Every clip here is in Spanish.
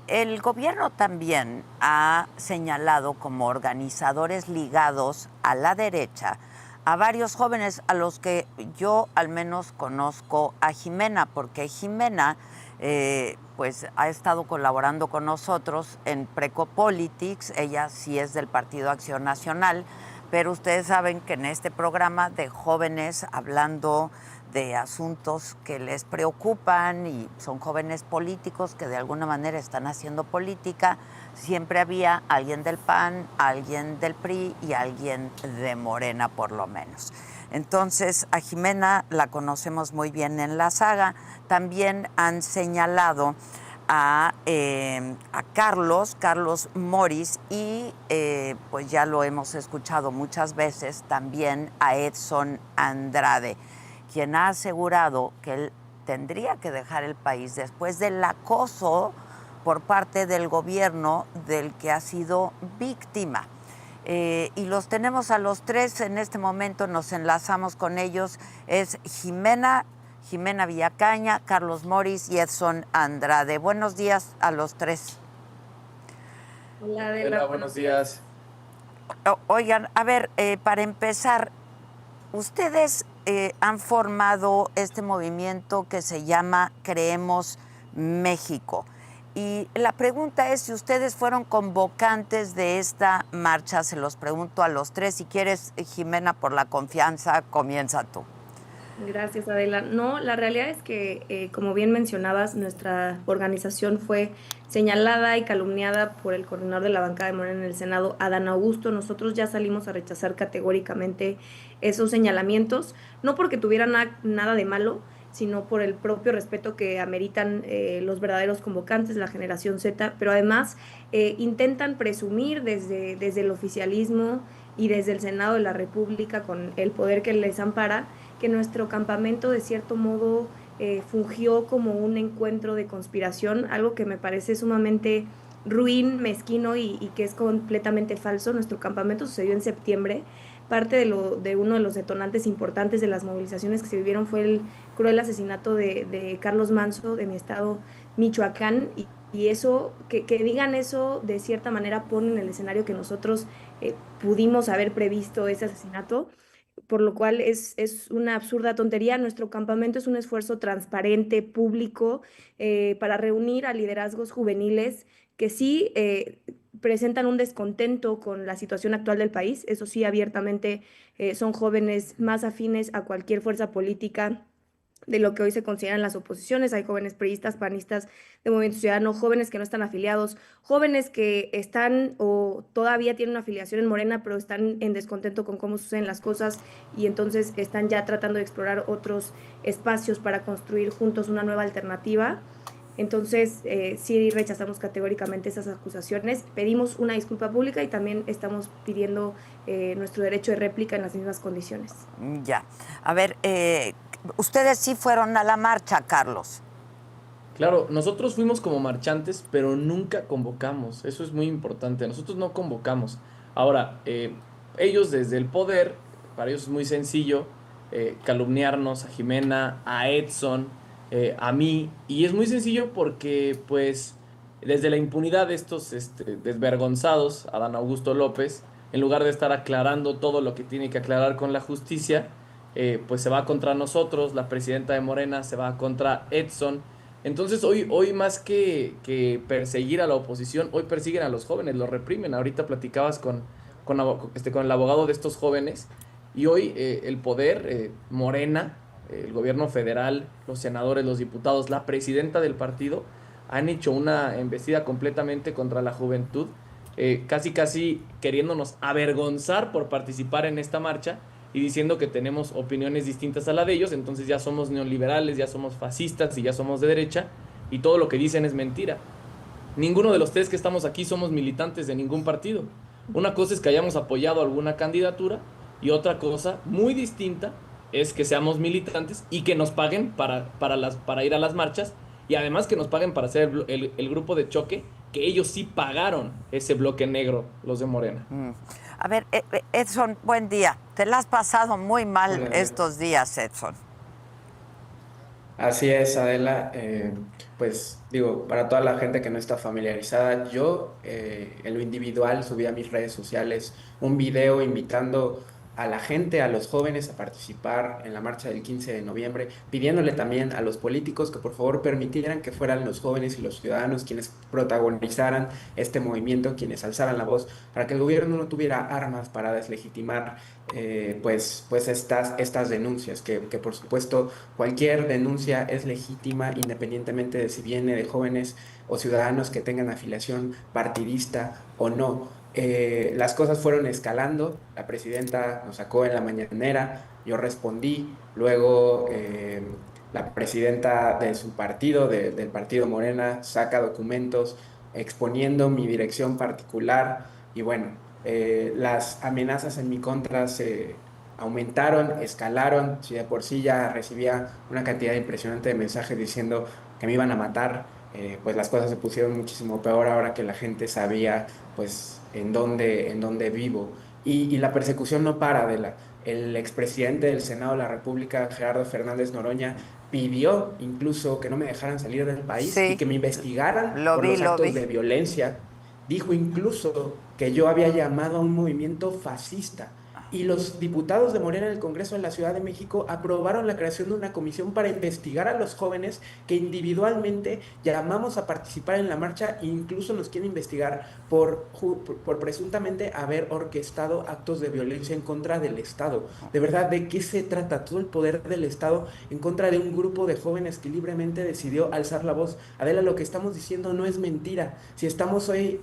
el gobierno también ha señalado como organizadores ligados a la derecha a varios jóvenes a los que yo al menos conozco a Jimena, porque Jimena pues ha estado colaborando con nosotros en Precopolitics. Ella sí es del Partido Acción Nacional, pero ustedes saben que en este programa de jóvenes hablando de asuntos que les preocupan y son jóvenes políticos que de alguna manera están haciendo política, siempre había alguien del PAN, alguien del PRI y alguien de Morena por lo menos. Entonces a Jimena la conocemos muy bien en la saga. También han señalado a Carlos Morris y pues ya lo hemos escuchado muchas veces también a Edson Andrade, quien ha asegurado que él tendría que dejar el país después del acoso por parte del gobierno del que ha sido víctima. Y los tenemos a los tres en este momento, nos enlazamos con ellos. Es Jimena Villacaña, Carlos Morris y Edson Andrade. Buenos días a los tres. Hola, Adela, buenos días. Oigan, a ver, para empezar, ustedes han formado este movimiento que se llama Creemos México. Y la pregunta es si ustedes fueron convocantes de esta marcha. Se los pregunto a los tres. Si quieres, Jimena, por la confianza, comienza tú. Gracias, Adela. No, la realidad es que, como bien mencionabas, nuestra organización fue señalada y calumniada por el coordinador de la bancada de Morena en el Senado, Adán Augusto. Nosotros ya salimos a rechazar categóricamente esos señalamientos, no porque tuvieran nada de malo, sino por el propio respeto que ameritan los verdaderos convocantes, la generación Z, pero además intentan presumir desde el oficialismo y desde el Senado de la República, con el poder que les ampara, que nuestro campamento de cierto modo fungió como un encuentro de conspiración, algo que me parece sumamente ruin, mezquino y que es completamente falso. Nuestro campamento sucedió en septiembre. Parte de uno de los detonantes importantes de las movilizaciones que se vivieron fue el cruel asesinato de Carlos Manso, de mi estado, Michoacán, y eso, que digan eso, de cierta manera pone en el escenario que nosotros pudimos haber previsto ese asesinato, por lo cual es una absurda tontería. Nuestro campamento es un esfuerzo transparente, público, para reunir a liderazgos juveniles que sí presentan un descontento con la situación actual del país. Eso sí, abiertamente son jóvenes más afines a cualquier fuerza política de lo que hoy se consideran las oposiciones. Hay jóvenes priistas, panistas, de Movimiento Ciudadano, jóvenes que no están afiliados, jóvenes que están o todavía tienen una afiliación en Morena, pero están en descontento con cómo suceden las cosas y entonces están ya tratando de explorar otros espacios para construir juntos una nueva alternativa. Entonces, sí rechazamos categóricamente esas acusaciones, pedimos una disculpa pública y también estamos pidiendo nuestro derecho de réplica en las mismas condiciones. Ya. A ver, ustedes sí fueron a la marcha, Carlos. Claro, nosotros fuimos como marchantes, pero nunca convocamos. Eso es muy importante. Nosotros no convocamos. Ahora, ellos desde el poder, para ellos es muy sencillo calumniarnos a Jimena, a Edson, a mí. Y es muy sencillo porque, pues, desde la impunidad de estos desvergonzados, Adán Augusto López, en lugar de estar aclarando todo lo que tiene que aclarar con la justicia, pues se va contra nosotros. La presidenta de Morena se va contra Edson. Entonces hoy más que perseguir a la oposición, hoy persiguen a los jóvenes, los reprimen. Ahorita platicabas con el abogado de estos jóvenes y hoy el poder, Morena, el gobierno federal, los senadores, los diputados, la presidenta del partido, han hecho una embestida completamente contra la juventud, casi casi queriéndonos avergonzar por participar en esta marcha y diciendo que tenemos opiniones distintas a la de ellos. Entonces ya somos neoliberales, ya somos fascistas y ya somos de derecha, y todo lo que dicen es mentira. Ninguno de los tres que estamos aquí somos militantes de ningún partido. Una cosa es que hayamos apoyado alguna candidatura y otra cosa muy distinta es que seamos militantes y que nos paguen para ir a las marchas, y además que nos paguen para hacer el grupo de choque, que ellos sí pagaron ese bloque negro, los de Morena. A ver, Edson, buen día. Te la has pasado muy mal estos días, Edson. Así es, Adela. Pues digo, para toda la gente que no está familiarizada, yo en lo individual subí a mis redes sociales un video invitando a la gente, a los jóvenes a participar en la marcha del 15 de noviembre, pidiéndole también a los políticos que por favor permitieran que fueran los jóvenes y los ciudadanos quienes protagonizaran este movimiento, quienes alzaran la voz, para que el gobierno no tuviera armas para deslegitimar pues estas denuncias, que por supuesto cualquier denuncia es legítima independientemente de si viene de jóvenes o ciudadanos que tengan afiliación partidista o no. Las cosas fueron escalando, la presidenta nos sacó en la mañanera, yo respondí, luego la presidenta de su partido, del partido Morena, saca documentos exponiendo mi dirección particular y bueno, las amenazas en mi contra se aumentaron, escalaron, si de por sí ya recibía una cantidad impresionante de mensajes diciendo que me iban a matar, pues las cosas se pusieron muchísimo peor ahora que la gente sabía pues en dónde vivo. Y la persecución no para de la... El expresidente del Senado de la República, Gerardo Fernández Noroña, pidió incluso que no me dejaran salir del país y Sí, que me investigaran lo por vi, los lo actos vi. de violencia. Dijo incluso que yo había llamado a un movimiento fascista. Y los diputados de Morena en el Congreso de la Ciudad de México aprobaron la creación de una comisión para investigar a los jóvenes que individualmente llamamos a participar en la marcha e incluso nos quieren investigar por presuntamente haber orquestado actos de violencia en contra del Estado. De verdad, ¿de qué se trata? Todo el poder del Estado en contra de un grupo de jóvenes que libremente decidió alzar la voz. Adela, lo que estamos diciendo no es mentira. Si estamos hoy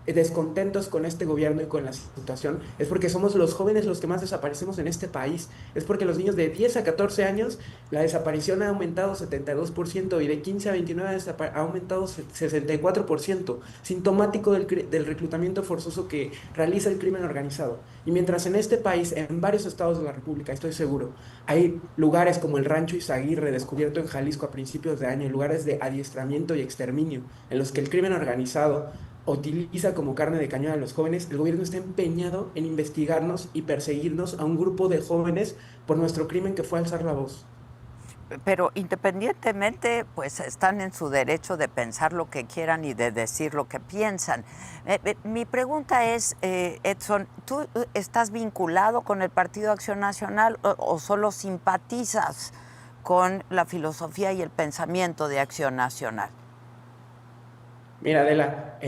descontentos con este gobierno y con la situación, es porque somos los jóvenes los que más desaparecemos en este país. Es porque los niños de 10 a 14 años, la desaparición ha aumentado 72% y de 15 a 29 ha aumentado 64%, sintomático del reclutamiento forzoso que realiza el crimen organizado. Y mientras en este país, en varios estados de la República, estoy seguro, hay lugares como el Rancho Izaguirre, descubierto en Jalisco a principios de año, lugares de adiestramiento y exterminio, en los que el crimen organizado utiliza como carne de cañón a los jóvenes, el gobierno está empeñado en investigarnos y perseguirnos a un grupo de jóvenes por nuestro crimen que fue alzar la voz. Pero independientemente, pues están en su derecho de pensar lo que quieran y de decir lo que piensan. Mi pregunta es, Edson, ¿tú estás vinculado con el Partido Acción Nacional o solo simpatizas con la filosofía y el pensamiento de Acción Nacional? Mira, Adela,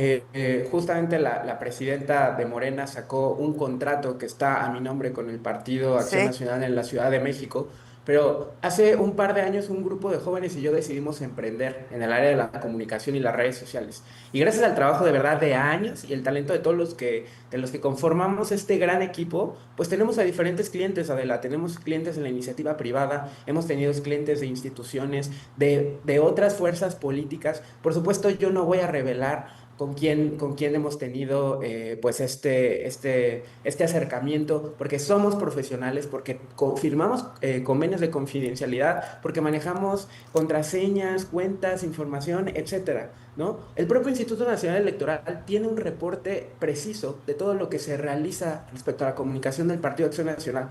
justamente la presidenta de Morena sacó un contrato que está a mi nombre con el Partido Acción Sí. Nacional en la Ciudad de México, pero hace un par de años un grupo de jóvenes y yo decidimos emprender en el área de la comunicación y las redes sociales. Y gracias al trabajo de verdad de años y el talento de todos de los que conformamos este gran equipo, pues tenemos a diferentes clientes, Adela. Tenemos clientes en la iniciativa privada, hemos tenido clientes de instituciones, de otras fuerzas políticas. Por supuesto, yo no voy a revelar con quién hemos tenido pues este acercamiento, porque somos profesionales, porque firmamos convenios de confidencialidad, porque manejamos contraseñas, cuentas, información, etcétera, ¿no? El propio Instituto Nacional Electoral tiene un reporte preciso de todo lo que se realiza respecto a la comunicación del Partido Acción Nacional.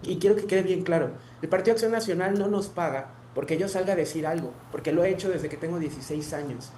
Y quiero que quede bien claro, el Partido Acción Nacional no nos paga porque yo salga a decir algo, porque lo he hecho desde que tengo 16 años.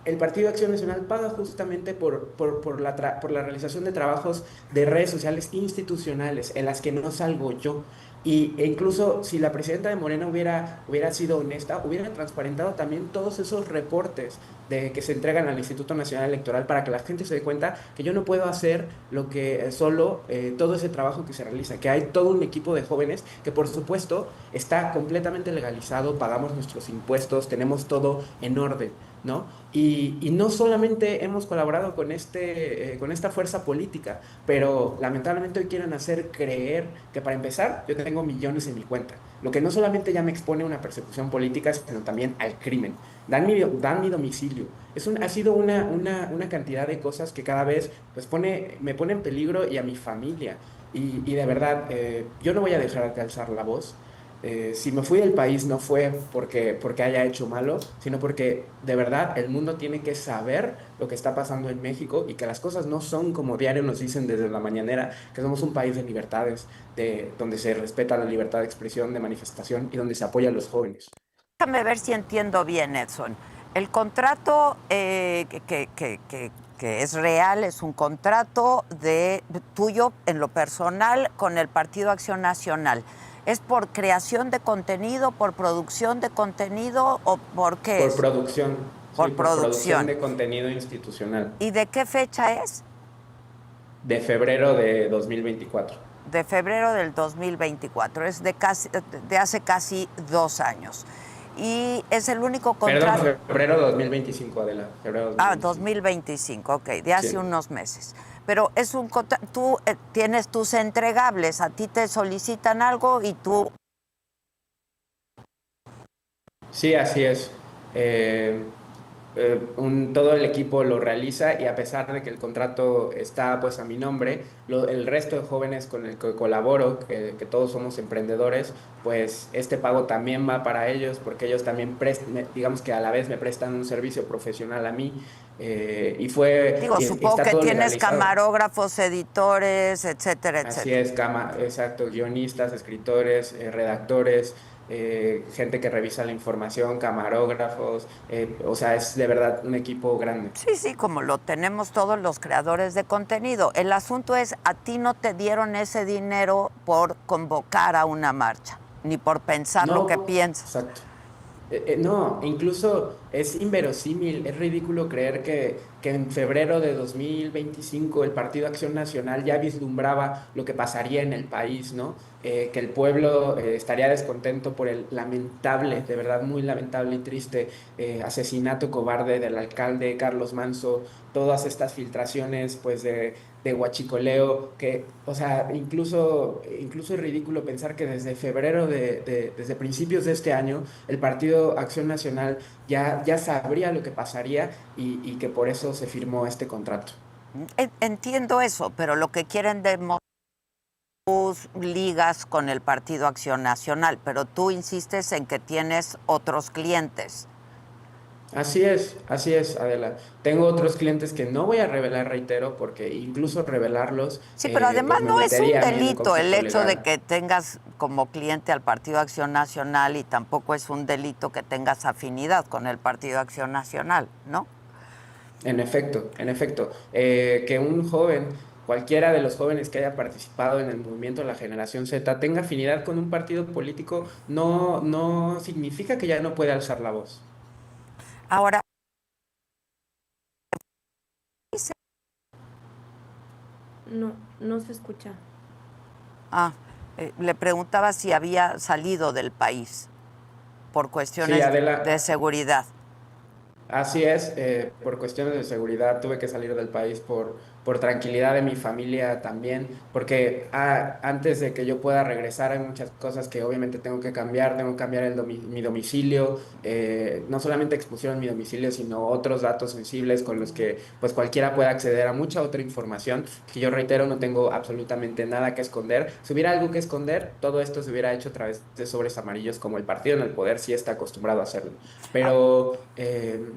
El Partido Acción Nacional paga justamente por la realización de trabajos de redes sociales institucionales en las que no salgo yo. E incluso si la presidenta de Morena hubiera sido honesta, hubiera transparentado también todos esos reportes que se entregan al Instituto Nacional Electoral para que la gente se dé cuenta que yo no puedo hacer lo que solo todo ese trabajo que se realiza, que hay todo un equipo de jóvenes que por supuesto está completamente legalizado, pagamos nuestros impuestos, tenemos todo en orden, ¿no? Y no solamente hemos colaborado con esta fuerza política, pero lamentablemente hoy quieren hacer creer que para empezar yo tengo millones en mi cuenta, lo que no solamente ya me expone a una persecución política, sino también al crimen. Dan mi domicilio. Ha sido una cantidad de cosas que cada vez pues, me pone en peligro y a mi familia. Y de verdad, yo no voy a dejar de alzar la voz. Si me fui del país no fue porque haya hecho malo, sino porque de verdad el mundo tiene que saber lo que está pasando en México y que las cosas no son como diario nos dicen desde la mañanera, que somos un país de libertades, donde se respeta la libertad de expresión, de manifestación y donde se apoya a los jóvenes. Déjame ver si entiendo bien, Edson. El contrato que es real es un contrato tuyo en lo personal con el Partido Acción Nacional. ¿Es por creación de contenido, por producción de contenido o por qué Por es? producción, Por sí, por producción producción. de contenido institucional, ¿Y de qué fecha es? de febrero de 2024. De febrero del 2024. Es de hace casi 2 años. Y es el único Perdón, contrato. febrero de 2025, Adela, febrero de Ah, 2025. 2025, ok, de hace Sí. unos meses. Pero es un contrato, tú tienes tus entregables, a ti te solicitan algo y tú... Sí, así es. Eh, todo el equipo lo realiza y a pesar de que el contrato está pues a mi nombre, el resto de jóvenes con el que colaboro, que todos somos emprendedores, pues este pago también va para ellos porque ellos también digamos que a la vez me prestan un servicio profesional a mí Digo, y supongo está que todo tienes legalizado. camarógrafos, editores, etcétera, Así etcétera. es, exacto, guionistas, escritores, redactores, gente que revisa la información, camarógrafos, o sea, es de verdad un equipo grande. Sí, sí, como lo tenemos todos los creadores de contenido. El asunto es, a ti no te dieron ese dinero por convocar a una marcha, ni por pensar lo que No, piensas. exacto. No, incluso es inverosímil, es ridículo creer que en febrero de 2025 el Partido Acción Nacional ya vislumbraba lo que pasaría en el país, ¿no? Que el pueblo estaría descontento por el lamentable, de verdad muy lamentable y triste asesinato cobarde del alcalde Carlos Manso, todas estas filtraciones pues de huachicoleo, que, o sea, incluso es ridículo pensar que desde febrero desde principios de este año, el Partido Acción Nacional ya sabría lo que pasaría y que por eso se firmó este contrato. Entiendo eso, pero lo que quieren demostrar tus ligas con el Partido Acción Nacional, pero tú insistes en que tienes otros clientes. Así es, Adela. Tengo otros clientes que no voy a revelar, reitero, porque incluso revelarlos, Sí, pero además pues me no es un metería a mí en un delito el conflicto hecho de legal. que tengas como cliente al Partido Acción Nacional y tampoco es un delito que tengas afinidad con el Partido Acción Nacional, ¿no? En efecto, que un joven, cualquiera de los jóvenes que haya participado en el movimiento de la Generación Z, tenga afinidad con un partido político, no significa que ya no puede alzar la voz. Ahora, No, no se escucha. ah, le preguntaba si había salido del país por Sí, cuestiones de Adela, seguridad. así es, por cuestiones de seguridad tuve que salir del país por tranquilidad de mi familia también, porque antes de que yo pueda regresar hay muchas cosas que obviamente tengo que cambiar mi domicilio, no solamente expusieron mi domicilio, sino otros datos sensibles con los que pues cualquiera puede acceder a mucha otra información, que yo reitero, no tengo absolutamente nada que esconder. Si hubiera algo que esconder, todo esto se hubiera hecho a través de sobres amarillos como el partido en el poder sí está acostumbrado a hacerlo. Pero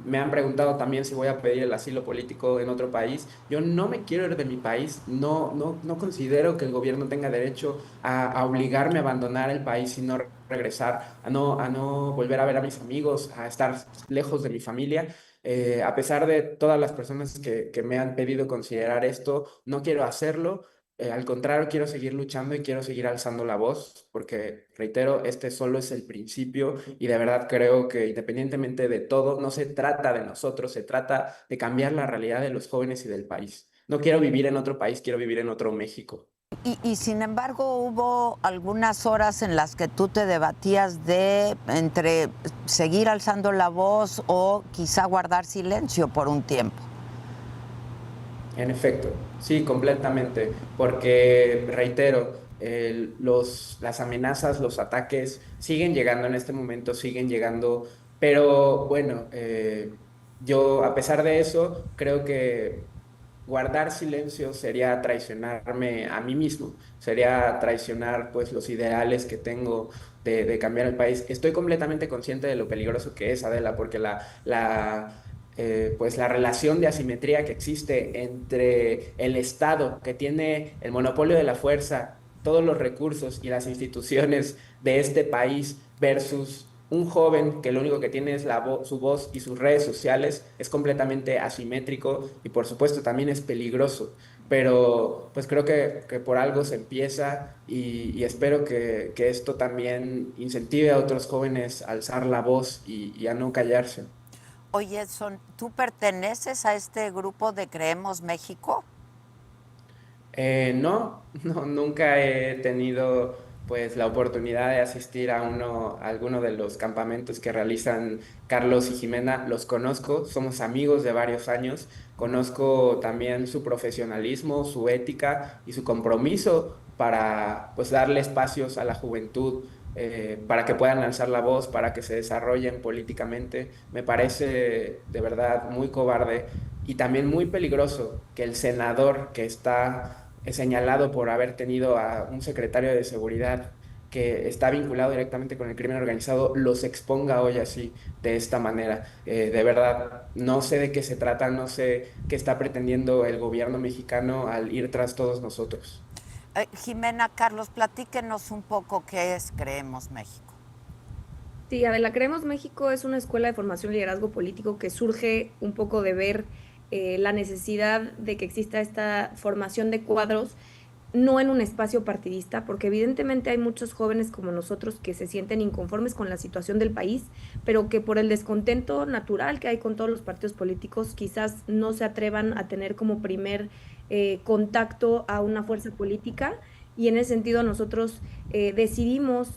me han preguntado también si voy a pedir el asilo político en otro país. Yo no me quiero ir de mi país, no considero que el gobierno tenga derecho a obligarme a abandonar el país y no regresar, a no volver a ver a mis amigos, a estar lejos de mi familia. A pesar de todas las personas que me han pedido considerar esto, no quiero hacerlo. Al contrario, quiero seguir luchando y quiero seguir alzando la voz, porque, reitero, este solo es el principio y de verdad creo que independientemente de todo, no se trata de nosotros, se trata de cambiar la realidad de los jóvenes y del país. No quiero vivir en otro país, quiero vivir en otro México. Y sin embargo hubo algunas horas en las que tú te debatías de entre seguir alzando la voz o quizá guardar silencio por un tiempo. En efecto, sí, completamente, porque, reitero, las amenazas, los ataques siguen llegando en este momento, siguen llegando, pero bueno, yo a pesar de eso, creo que guardar silencio sería traicionarme a mí mismo, sería traicionar pues los ideales que tengo de cambiar el país. Estoy completamente consciente de lo peligroso que es, Adela, porque pues la relación de asimetría que existe entre el Estado, que tiene el monopolio de la fuerza, todos los recursos y las instituciones de este país, versus un joven que lo único que tiene es su voz y sus redes sociales, es completamente asimétrico y por supuesto también es peligroso. Pero pues creo que por algo se empieza y espero que esto también incentive a otros jóvenes a alzar la voz y a no callarse. Oye, Edson, ¿tú perteneces a este grupo de Creemos México? No, no, nunca he tenido pues la oportunidad de asistir a alguno de los campamentos que realizan Carlos y Jimena. Los conozco, somos amigos de varios años, conozco también su profesionalismo, su ética y su compromiso para pues darle espacios a la juventud, para que puedan alzar la voz, para que se desarrollen políticamente. Me parece de verdad muy cobarde y también muy peligroso que el senador que está señalado por haber tenido a un secretario de seguridad que está vinculado directamente con el crimen organizado, los exponga hoy así, de esta manera. De verdad, no sé de qué se trata, no sé qué está pretendiendo el gobierno mexicano al ir tras todos nosotros. Jimena, Carlos, platíquenos un poco qué es Creemos México. Sí, Adela, Creemos México es una escuela de formación y liderazgo político que surge un poco de ver la necesidad de que exista esta formación de cuadros, no en un espacio partidista, porque evidentemente hay muchos jóvenes como nosotros que se sienten inconformes con la situación del país, pero que por el descontento natural que hay con todos los partidos políticos, quizás no se atrevan a tener como primer contacto a una fuerza política. Y en ese sentido nosotros decidimos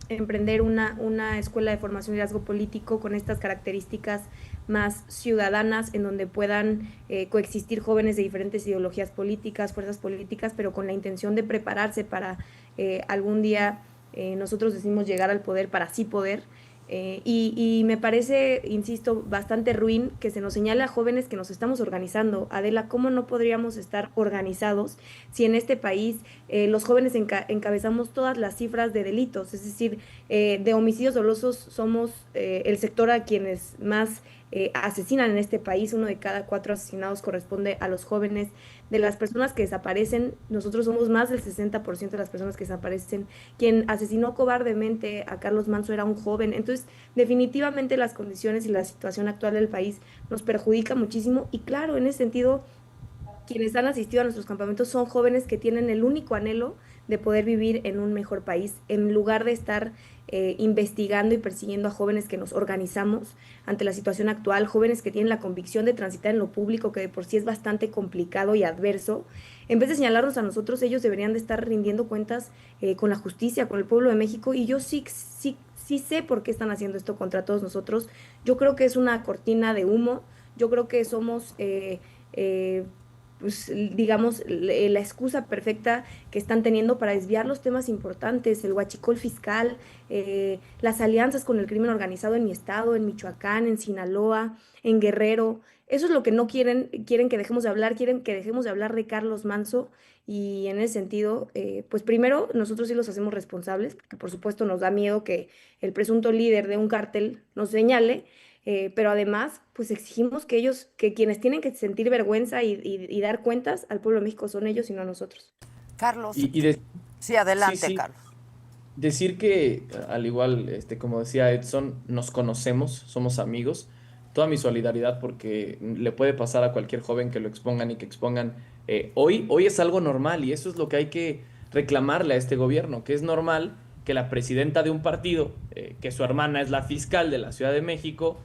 emprender una escuela de formación y liderazgo político con estas características más ciudadanas, en donde puedan coexistir jóvenes de diferentes ideologías políticas, fuerzas políticas, pero con la intención de prepararse para algún día nosotros decimos llegar al poder para así poder. Y me parece, insisto, bastante ruin que se nos señale a jóvenes que nos estamos organizando. Adela, ¿cómo no podríamos estar organizados si en este país los jóvenes encabezamos todas las cifras de delitos? Es decir, de homicidios dolosos somos el sector a quienes más asesinan en este país. 1 de cada 4 asesinados corresponde a los jóvenes. De las personas que desaparecen, nosotros somos más del 60% de las personas que desaparecen. Quien asesinó cobardemente a Carlos Manso era un joven. Entonces, definitivamente las condiciones y la situación actual del país nos perjudica muchísimo. Y claro, en ese sentido, quienes han asistido a nuestros campamentos son jóvenes que tienen el único anhelo de poder vivir en un mejor país, en lugar de estar investigando y persiguiendo a jóvenes que nos organizamos ante la situación actual, jóvenes que tienen la convicción de transitar en lo público, que de por sí es bastante complicado y adverso. En vez de señalarnos a nosotros, ellos deberían de estar rindiendo cuentas con la justicia, con el pueblo de México, y yo sí sé por qué están haciendo esto contra todos nosotros. Yo creo que es una cortina de humo, yo creo que somos pues digamos, la excusa perfecta que están teniendo para desviar los temas importantes, el huachicol fiscal, las alianzas con el crimen organizado en mi estado, en Michoacán, en Sinaloa, en Guerrero. Eso es lo que no quieren que dejemos de hablar, quieren que dejemos de hablar de Carlos Manso. Y en ese sentido, pues primero nosotros sí los hacemos responsables, porque por supuesto nos da miedo que el presunto líder de un cártel nos señale, pero además, pues exigimos que ellos, que quienes tienen que sentir vergüenza y dar cuentas al pueblo de México son ellos y no nosotros. Carlos, Y, y de- sí, sí, adelante, sí. Carlos. Decir que, al igual, como decía Edson, nos conocemos, somos amigos. Toda mi solidaridad porque le puede pasar a cualquier joven que lo expongan y que expongan. Hoy es algo normal y eso es lo que hay que reclamarle a este gobierno, que es normal que la presidenta de un partido, que su hermana es la fiscal de la Ciudad de México,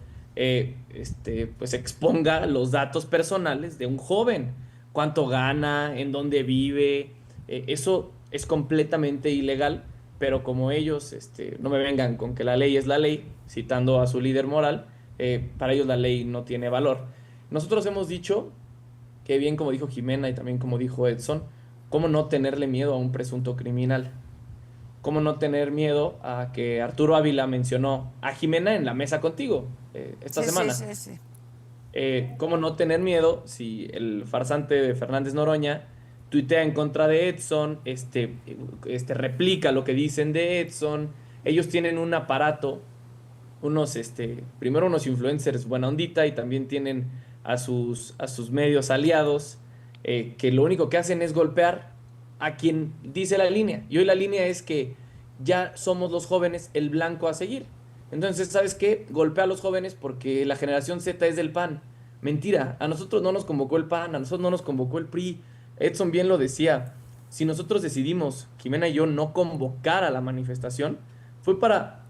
pues exponga los datos personales de un joven, cuánto gana, en dónde vive. Eso es completamente ilegal, pero como ellos no me vengan con que la ley es la ley, citando a su líder moral, para ellos la ley no tiene valor. Nosotros hemos dicho que bien como dijo Jimena y también como dijo Edson, ¿cómo no tenerle miedo a un presunto criminal? ¿Cómo no tener miedo a que Arturo Ávila mencionó a Jimena en la mesa contigo esta Sí, sí, semana? sí, sí. ¿Cómo no tener miedo si el farsante de Fernández Noroña tuitea en contra de Edson, replica lo que dicen de Edson? Ellos tienen un aparato, primero unos influencers buena ondita y también tienen a sus medios aliados, que lo único que hacen es golpear a quien dice la línea. Y hoy la línea es que ya somos los jóvenes el blanco a seguir. Entonces, ¿sabes qué? Golpea a los jóvenes porque la generación Z es del PAN. Mentira, a nosotros no nos convocó el PAN, a nosotros no nos convocó el PRI. Edson bien lo decía, si nosotros decidimos, Jimena y yo, no convocar a la manifestación, fue para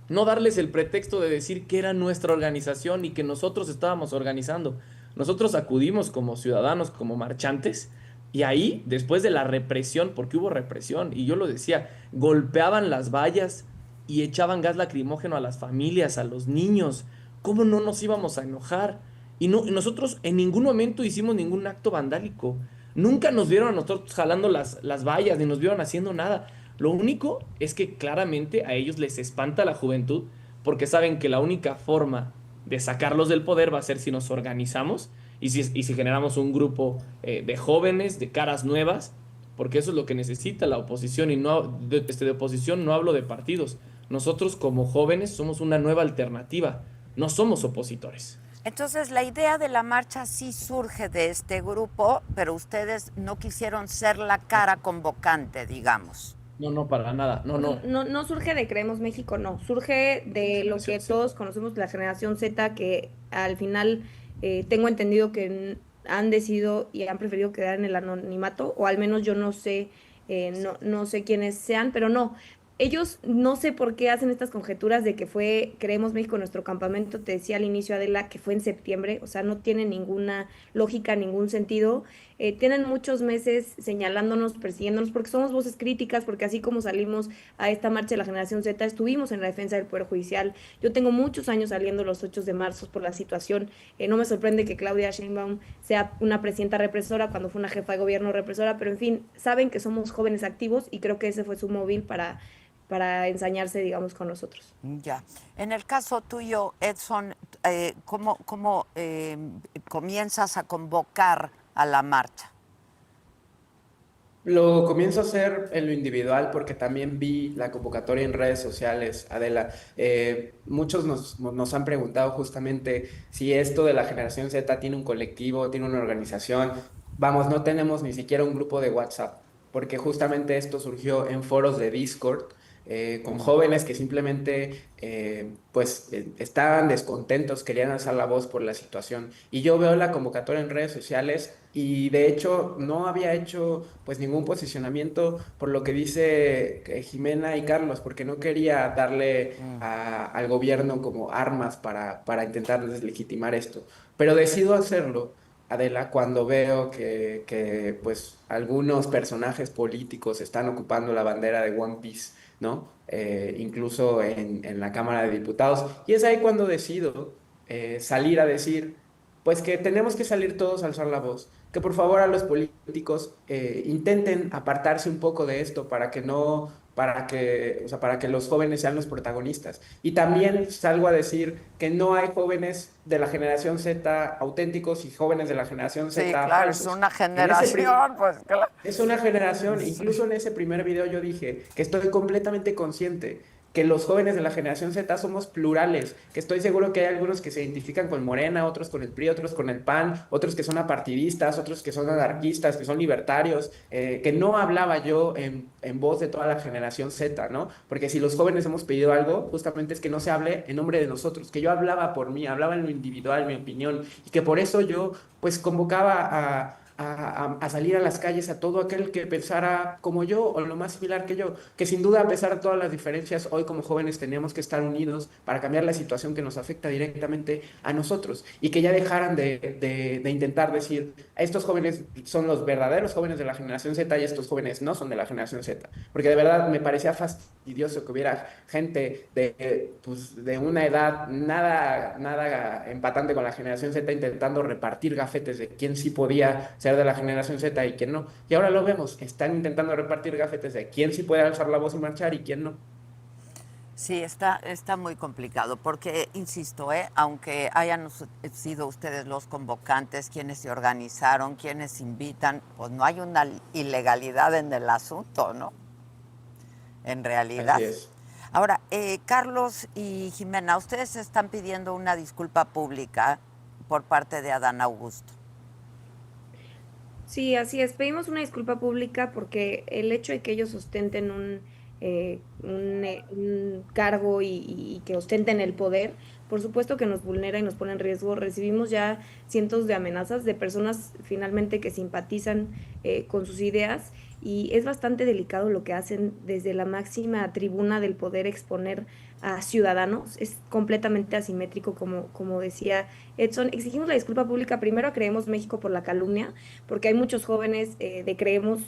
no darles el pretexto de decir que era nuestra organización y que nosotros estábamos organizando. Nosotros acudimos como ciudadanos, como marchantes, y ahí, después de la represión, porque hubo represión, y yo lo decía, golpeaban las vallas y echaban gas lacrimógeno a las familias, a los niños. ¿Cómo no nos íbamos a enojar? Y no, nosotros en ningún momento hicimos ningún acto vandálico. Nunca nos vieron a nosotros jalando las vallas, ni nos vieron haciendo nada. Lo único es que claramente a ellos les espanta la juventud porque saben que la única forma de sacarlos del poder va a ser si nos organizamos y si generamos un grupo de jóvenes, de caras nuevas, porque eso es lo que necesita la oposición y no de oposición no hablo de partidos. Nosotros como jóvenes somos una nueva alternativa, no somos opositores. Entonces, la idea de la marcha sí surge de este grupo, pero ustedes no quisieron ser la cara convocante, digamos. No, no, para nada, no, no. No surge de Creemos México, no. Surge de lo que todos conocemos, la generación Z, que al final tengo entendido que han decidido y han preferido quedar en el anonimato, o al menos yo no sé, no sé quiénes sean, pero no. Ellos no sé por qué hacen estas conjeturas de que fue Creemos México nuestro campamento, te decía al inicio Adela que fue en septiembre, o sea, no tiene ninguna lógica, ningún sentido. Tienen muchos meses señalándonos, persiguiéndonos, porque somos voces críticas, porque así como salimos a esta marcha de la generación Z, estuvimos en la defensa del Poder Judicial. Yo tengo muchos años saliendo los 8 de marzo por la situación. No me sorprende que Claudia Sheinbaum sea una presidenta represora cuando fue una jefa de gobierno represora, pero en fin, saben que somos jóvenes activos y creo que ese fue su móvil para ensañarse, digamos, con nosotros. Ya. En el caso tuyo, Edson, ¿cómo comienzas a convocar a la marcha? Lo comienzo a hacer en lo individual porque también vi la convocatoria en redes sociales, Adela. Muchos nos han preguntado justamente si esto de la generación Z tiene un colectivo, tiene una organización. Vamos, no tenemos ni siquiera un grupo de WhatsApp, porque justamente esto surgió en foros de Discord, con jóvenes que simplemente estaban descontentos, querían alzar la voz por la situación. Y yo veo la convocatoria en redes sociales y de hecho no había hecho pues ningún posicionamiento por lo que dice Jimena y Carlos, porque no quería darle al gobierno como armas para intentar deslegitimar esto. Pero decido hacerlo, Adela, cuando veo que pues algunos personajes políticos están ocupando la bandera de One Piece, ¿no? Incluso en la Cámara de Diputados. Y es ahí cuando decido salir a decir, pues que tenemos que salir todos a alzar la voz, que por favor a los políticos intenten apartarse un poco de esto para que no, o sea, para que los jóvenes sean los protagonistas. Y también salgo a decir que no hay jóvenes de la generación Z auténticos y jóvenes de la generación Z Sí, claro, falsos. es una En ese pri- generación, pues claro. es una generación, incluso en ese primer video yo dije que estoy completamente consciente que los jóvenes de la generación Z somos plurales, que estoy seguro que hay algunos que se identifican con Morena, otros con el PRI, otros con el PAN, otros que son apartidistas, otros que son anarquistas, que son libertarios, que no hablaba yo en voz de toda la generación Z, ¿no? Porque si los jóvenes hemos pedido algo, justamente es que no se hable en nombre de nosotros, que yo hablaba por mí, hablaba en lo individual, mi opinión, y que por eso yo pues convocaba a salir a las calles a todo aquel que pensara como yo o lo más similar que yo, que sin duda a pesar de todas las diferencias, hoy como jóvenes tenemos que estar unidos para cambiar la situación que nos afecta directamente a nosotros y que ya dejaran de intentar decir, estos jóvenes son los verdaderos jóvenes de la generación Z y estos jóvenes no son de la generación Z, porque de verdad me parecía fastidioso que hubiera gente de una edad nada empatante con la generación Z intentando repartir gafetes de quién sí podía ser de la generación Z y quién no. Y ahora lo vemos, están intentando repartir gafetes de quién sí puede alzar la voz y marchar y quién no. Sí, está muy complicado porque, insisto, aunque hayan sido ustedes los convocantes, quienes se organizaron, quienes invitan, pues no hay una ilegalidad en el asunto, ¿no? En realidad. Así es. Ahora, Carlos y Jimena, ustedes están pidiendo una disculpa pública por parte de Adán Augusto. Sí, así es. Pedimos una disculpa pública porque el hecho de que ellos ostenten un cargo y que ostenten el poder, por supuesto que nos vulnera y nos pone en riesgo. Recibimos ya cientos de amenazas de personas finalmente que simpatizan con sus ideas y es bastante delicado lo que hacen desde la máxima tribuna del poder exponer a ciudadanos. Es completamente asimétrico, como decía Edson. Exigimos la disculpa pública primero a Creemos México por la calumnia, porque hay muchos jóvenes de Creemos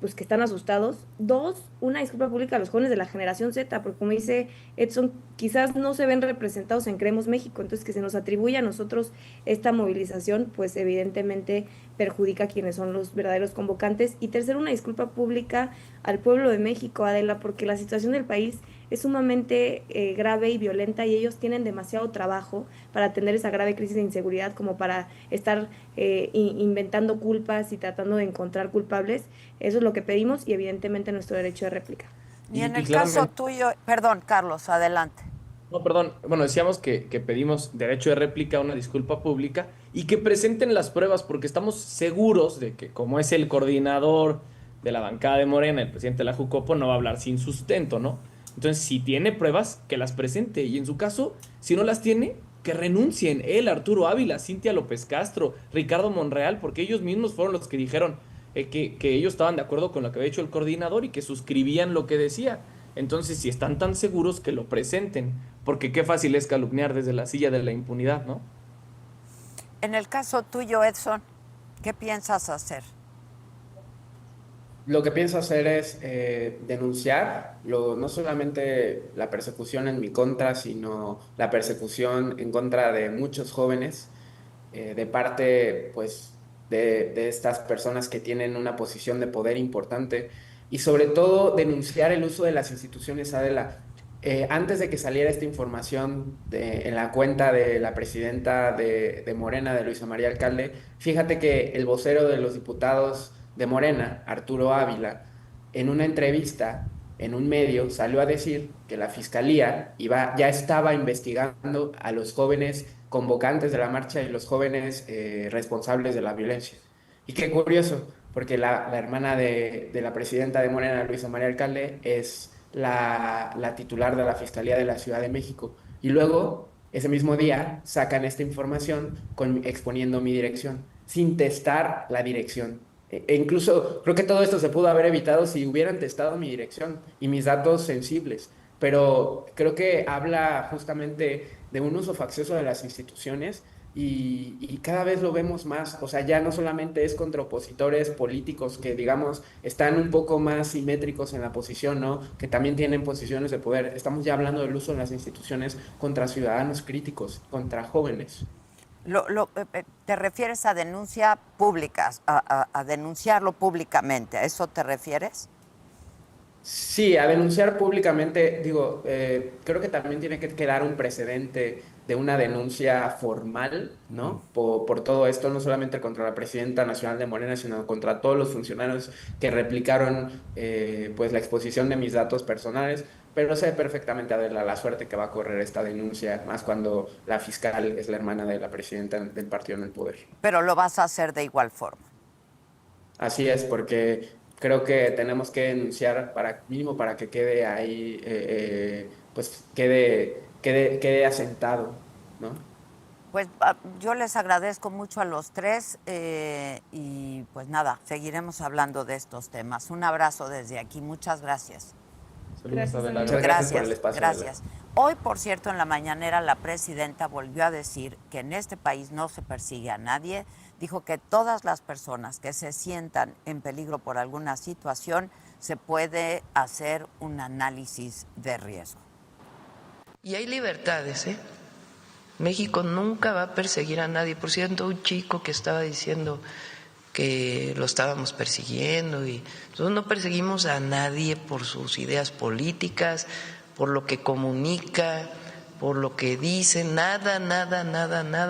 pues que están asustados. Dos, una disculpa pública a los jóvenes de la generación Z, porque como dice Edson, quizás no se ven representados en Creemos México, entonces que se nos atribuya a nosotros esta movilización, pues evidentemente perjudica a quienes son los verdaderos convocantes. Y tercero, una disculpa pública al pueblo de México, Adela, porque la situación del país es sumamente grave y violenta y ellos tienen demasiado trabajo para atender esa grave crisis de inseguridad como para estar inventando culpas y tratando de encontrar culpables. Eso es lo que pedimos y evidentemente nuestro derecho de réplica. Y en el caso tuyo, perdón, Carlos, adelante. No, perdón. Bueno, decíamos que pedimos derecho de réplica, una disculpa pública y que presenten las pruebas porque estamos seguros de que como es el coordinador de la bancada de Morena, el presidente de la Jucopo, no va a hablar sin sustento, ¿no? Entonces, si tiene pruebas, que las presente y en su caso, si no las tiene, que renuncien él, Arturo Ávila, Cintia López Castro, Ricardo Monreal, porque ellos mismos fueron los que dijeron que ellos estaban de acuerdo con lo que había hecho el coordinador y que suscribían lo que decía. Entonces, si están tan seguros, que lo presenten, porque qué fácil es calumniar desde la silla de la impunidad, ¿no? En el caso tuyo, Edson, ¿qué piensas hacer? Lo que pienso hacer es denunciar no solamente la persecución en mi contra, sino la persecución en contra de muchos jóvenes, de parte pues, de estas personas que tienen una posición de poder importante y sobre todo denunciar el uso de las instituciones, Adela. Antes de que saliera esta información en la cuenta de la presidenta de Morena, de Luisa María Alcalde, fíjate que el vocero de los diputados de Morena, Arturo Ávila, en una entrevista en un medio salió a decir que la fiscalía ya estaba investigando a los jóvenes convocantes de la marcha y los jóvenes responsables de la violencia. Y qué curioso, porque la hermana de la presidenta de Morena, Luisa María Alcalde, es la titular de la Fiscalía de la Ciudad de México. Y luego, ese mismo día, sacan esta información exponiendo mi dirección, sin testar la dirección. Incluso creo que todo esto se pudo haber evitado si hubieran testado mi dirección y mis datos sensibles. Pero creo que habla justamente de un uso faccioso de las instituciones y cada vez lo vemos más. O sea, ya no solamente es contra opositores políticos que, digamos, están un poco más simétricos en la posición, ¿no? Que también tienen posiciones de poder. Estamos ya hablando del uso de las instituciones contra ciudadanos críticos, contra jóvenes. ¿Te refieres a denuncia públicas, a denunciarlo públicamente? ¿A eso te refieres? Sí, a denunciar públicamente, digo, creo que también tiene que quedar un precedente de una denuncia formal, ¿no? Por todo esto, no solamente contra la presidenta nacional de Morena, sino contra todos los funcionarios que replicaron pues la exposición de mis datos personales, pero sé perfectamente, Adela, la suerte que va a correr esta denuncia, más cuando la fiscal es la hermana de la presidenta del partido en el poder. Pero lo vas a hacer de igual forma. Así es, porque creo que tenemos que denunciar mínimo para que quede ahí, pues quede asentado, ¿no? Pues yo les agradezco mucho a los tres y pues nada, seguiremos hablando de estos temas. Un abrazo desde aquí, muchas gracias. Saludos, Adela. Muchas gracias por el espacio, gracias. Hoy, por cierto, en la mañanera la presidenta volvió a decir que en este país no se persigue a nadie. Dijo que todas las personas que se sientan en peligro por alguna situación se puede hacer un análisis de riesgo. Y hay libertades, ¿eh? México nunca va a perseguir a nadie. Por cierto, un chico que estaba diciendo que lo estábamos persiguiendo y nosotros no perseguimos a nadie por sus ideas políticas, por lo que comunica, por lo que dice, nada, nada, nada, nada